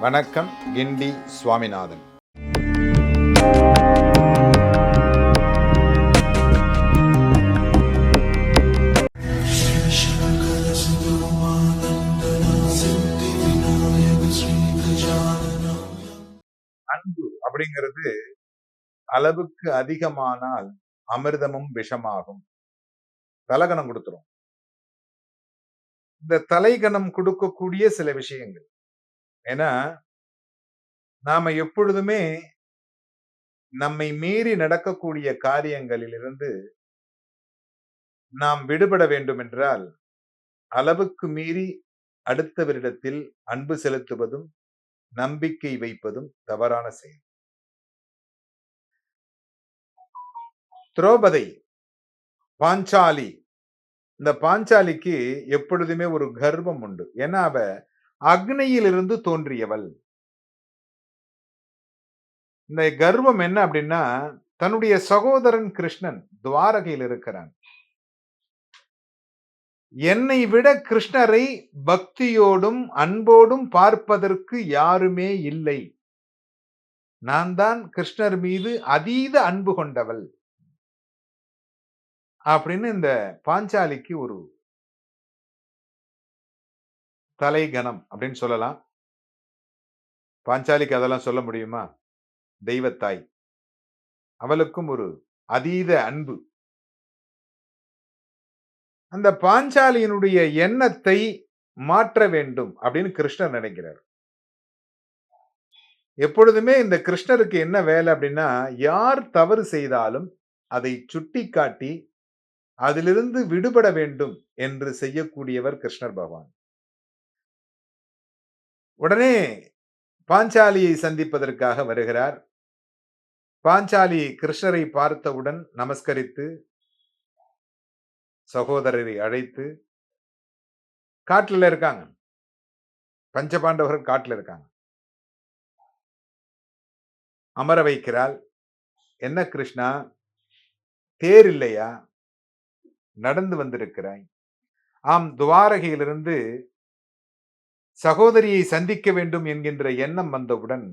வணக்கம். கிண்டி சுவாமிநாதன். அன்பு அப்படிங்கிறது அளவுக்கு அதிகமானால் அமிர்தமும் விஷமாகும். தலகணம் கொடுத்துரும். இந்த தலைகணம் கொடுக்கக்கூடிய சில விஷயங்கள். ஏன்னா நாம எப்பொழுதுமே நம்மை மீறி நடக்கக்கூடிய காரியங்களிலிருந்து நாம் விடுபட வேண்டும் என்றால் அளவுக்கு மீறி அடுத்தவரிடத்தில் அன்பு செலுத்துவதும் நம்பிக்கை வைப்பதும் தவறான செயல். திரௌபதி, பாஞ்சாலி, இந்த பாஞ்சாலிக்கு எப்பொழுதுமே ஒரு கர்வம் உண்டு. ஏன்னா அவ அக்னியிலிருந்து தோன்றியவள். இந்த கர்வம் என்ன அப்படின்னா, தன்னுடைய சகோதரன் கிருஷ்ணன் துவாரகையில் இருக்கிறான். என்னை விட கிருஷ்ணரை பக்தியோடும் அன்போடும் பார்ப்பதற்கு யாருமே இல்லை. நான் தான் கிருஷ்ணர் மீது அதீத அன்பு கொண்டவள் அப்படின்னு இந்த பாஞ்சாலிக்கு ஒரு தலைகணம் அப்படின்னு சொல்லலாம். பாஞ்சாலிக்கு அதெல்லாம் சொல்ல முடியுமா? தெய்வத்தாய். அவளுக்கும் ஒரு அதீத அன்பு. அந்த பாஞ்சாலியினுடைய எண்ணத்தை மாற்ற வேண்டும் அப்படின்னு கிருஷ்ணர் நினைக்கிறார். எப்பொழுதுமே இந்த கிருஷ்ணருக்கு என்ன வேலை அப்படின்னா, யார் தவறு செய்தாலும் அதை சுட்டிக்காட்டி அதிலிருந்து விடுபட வேண்டும் என்று செய்யக்கூடியவர் கிருஷ்ணர் பகவான். உடனே பாஞ்சாலியை சந்திப்பதற்காக வருகிறார். பாஞ்சாலி கிருஷ்ணரை பார்த்தவுடன் நமஸ்கரித்து சகோதரரை அழைத்து காட்டுல இருக்காங்க. பஞ்சபாண்டவர்கள் காட்டுல இருக்காங்க. அமர வைக்கிறாள். என்ன கிருஷ்ணா, தேர் இல்லையா? நடந்து வந்திருக்கிறாய். ஆம், துவாரகையிலிருந்து சகோதரியை சந்திக்க வேண்டும் என்கின்ற எண்ணம் வந்தவுடன்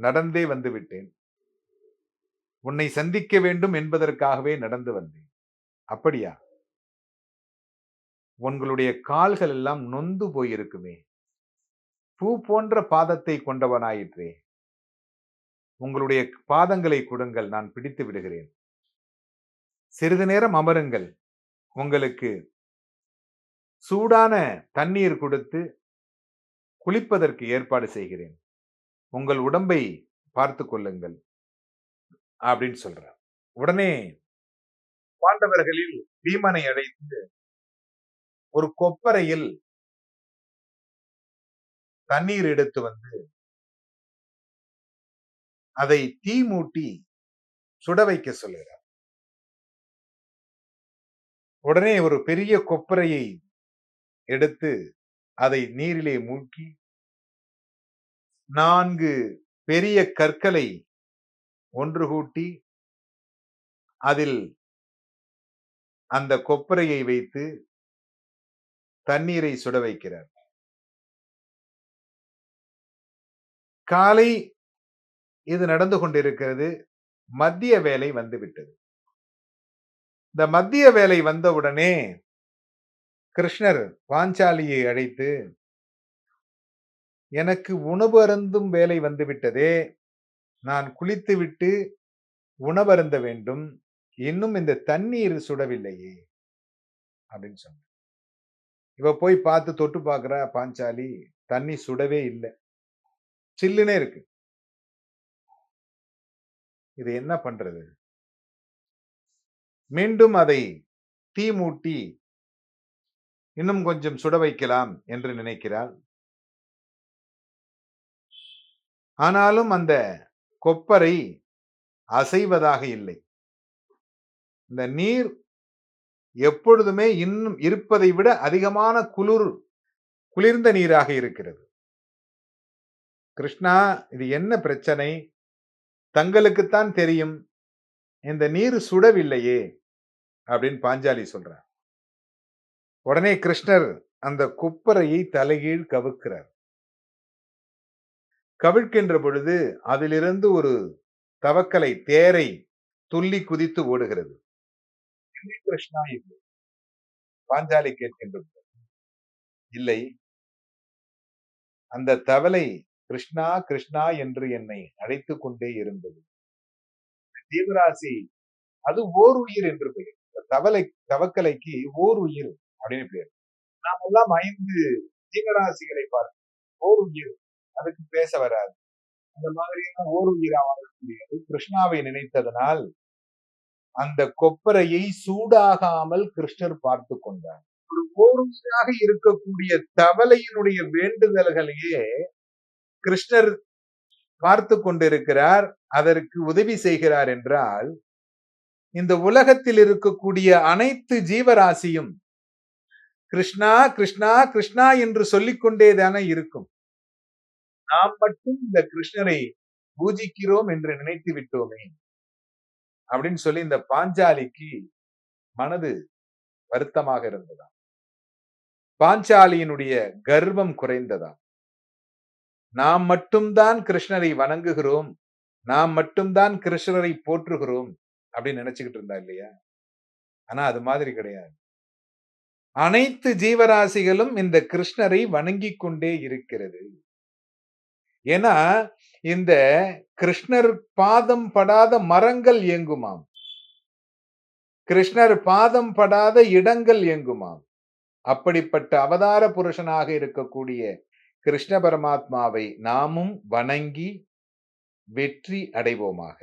நடந்தே வந்து விட்டேன். உன்னை சந்திக்க வேண்டும் என்பதற்காகவே நடந்து வந்தேன். அப்படியா? உங்களுடைய கால்கள் எல்லாம் நொந்து போயிருக்குமே. பூ போன்ற பாதத்தை கொண்டவனாயிற்றே. உங்களுடைய பாதங்களை கொடுங்கள், நான் பிடித்து விடுகிறேன். சிறிது நேரம் அமருங்கள். உங்களுக்கு சூடான தண்ணீர் கொடுத்து குளிப்பதற்கு ஏற்பாடு செய்கிறேன். உங்கள் உடம்பை பார்த்துக் கொள்ளுங்கள் அப்படின்னு சொல்றார். உடனே பாண்டவர்களில் பீமனை அழைத்து ஒரு கொப்பரையில் தண்ணீர் எடுத்து வந்து அதை தீ மூட்டி சுட வைக்க சொல்லுகிறார். உடனே ஒரு பெரிய கொப்பரையை எடுத்து அதை நீரிலே மூழ்கி 4 பெரிய கற்களை ஒன்று கூட்டி அதில் அந்த கொப்பரையை வைத்து தண்ணீரை சுட வைக்கிறார். காலை இது நடந்து கொண்டிருக்கிறது. மதிய வேலை வந்துவிட்டது. இந்த மதிய வேலை வந்தவுடனே கிருஷ்ணர் பாஞ்சாலியை அழைத்து, எனக்கு உணவு அருந்தும் வேலை வந்துவிட்டதே, நான் குளித்துவிட்டு உணவருந்த வேண்டும். இன்னும் இந்த தண்ணீர் சுடவில்லையே அப்படின்னு சொன்னார். இவ போய் பார்த்து தொட்டு பார்க்கிறா பாஞ்சாலி, தண்ணி சுடவே இல்லை. சில்லுனே இருக்கு. இது என்ன பண்றது? மீண்டும் அதை தீ மூட்டி இன்னும் கொஞ்சம் சுட வைக்கலாம் என்று நினைக்கிறாள். ஆனாலும் அந்த கொப்பரை அசைவதாக இல்லை. இந்த நீர் எப்பொழுதுமே இன்னும் இருப்பதை விட அதிகமான குளிர்ந்த நீராக இருக்கிறது. கிருஷ்ணா, இது என்ன பிரச்சனை? தங்களுக்குத்தான் தெரியும். இந்த நீர் சுடவில்லையே அப்படின்னு பாஞ்சாலி சொல்றார். உடனே கிருஷ்ணர் அந்த கொப்பரையை தலைகீழ் கவுக்கிறார். கவிழ்க்கின்ற பொழுது அதிலிருந்து ஒரு தவக்கலை தேரை துள்ளி குதித்து ஓடுகிறது. "இல்லை கிருஷ்ணா" என்று பாஞ்சாலி கேட்கின்றது. இல்லை, அந்த தவளை கிருஷ்ணா கிருஷ்ணா என்று என்னை அழைத்துக் கொண்டே இருந்தது. ஜீவராசி அது ஓர் உயிர் என்று பெயர். தவக்கலைக்கு ஓர் உயிர் அப்படின்னு பெயர். நாமெல்லாம் 5 ஜீவராசிகளை பார்க்கிறோம். ஓர் உயிர். அதுக்கு பேச வராது. அந்த மாதிரியான ஓர் உயிரா வாழக்கூடியது கிருஷ்ணாவை நினைத்ததனால் அந்த கொப்பரையை சூடாகாமல் கிருஷ்ணர் பார்த்துக் கொண்டார். ஒரு ஓர் உயிராக இருக்கக்கூடிய தவளையினுடைய வேண்டுதல்களையே கிருஷ்ணர் பார்த்து கொண்டிருக்கிறார். அதற்கு உதவி செய்கிறார் என்றால் இந்த உலகத்தில் இருக்கக்கூடிய அனைத்து ஜீவராசியும் கிருஷ்ணா கிருஷ்ணா கிருஷ்ணா என்று சொல்லிக்கொண்டேதானே இருக்கும். நாம் மட்டும் இந்த கிருஷ்ணரை பூஜிக்கிறோம் என்று நினைத்து விட்டோமே அப்படின்னு சொல்லி இந்த பாஞ்சாலிக்கு மனது வருத்தமாக இருந்ததாம். பாஞ்சாலியினுடைய கர்வம் குறைந்ததாம். நாம் மட்டும்தான் கிருஷ்ணரை வணங்குகிறோம், நாம் மட்டும்தான் கிருஷ்ணரை போற்றுகிறோம் அப்படின்னு நினைச்சுக்கிட்டு இருந்தா இல்லையா? ஆனா அது மாதிரி கிடையாது. அனைத்து ஜீவராசிகளும் இந்த கிருஷ்ணரை வணங்கிக் கொண்டே இருக்கிறது. ஏன்னா இந்த கிருஷ்ணர் பாதம் படாத மரங்கள் இயங்குமாம். கிருஷ்ணர் பாதம் படாத இடங்கள் இயங்குமாம். அப்படிப்பட்ட அவதார புருஷனாக இருக்கக்கூடிய கிருஷ்ண பரமாத்மாவை நாமும் வணங்கி வெற்றி அடைவோமாக.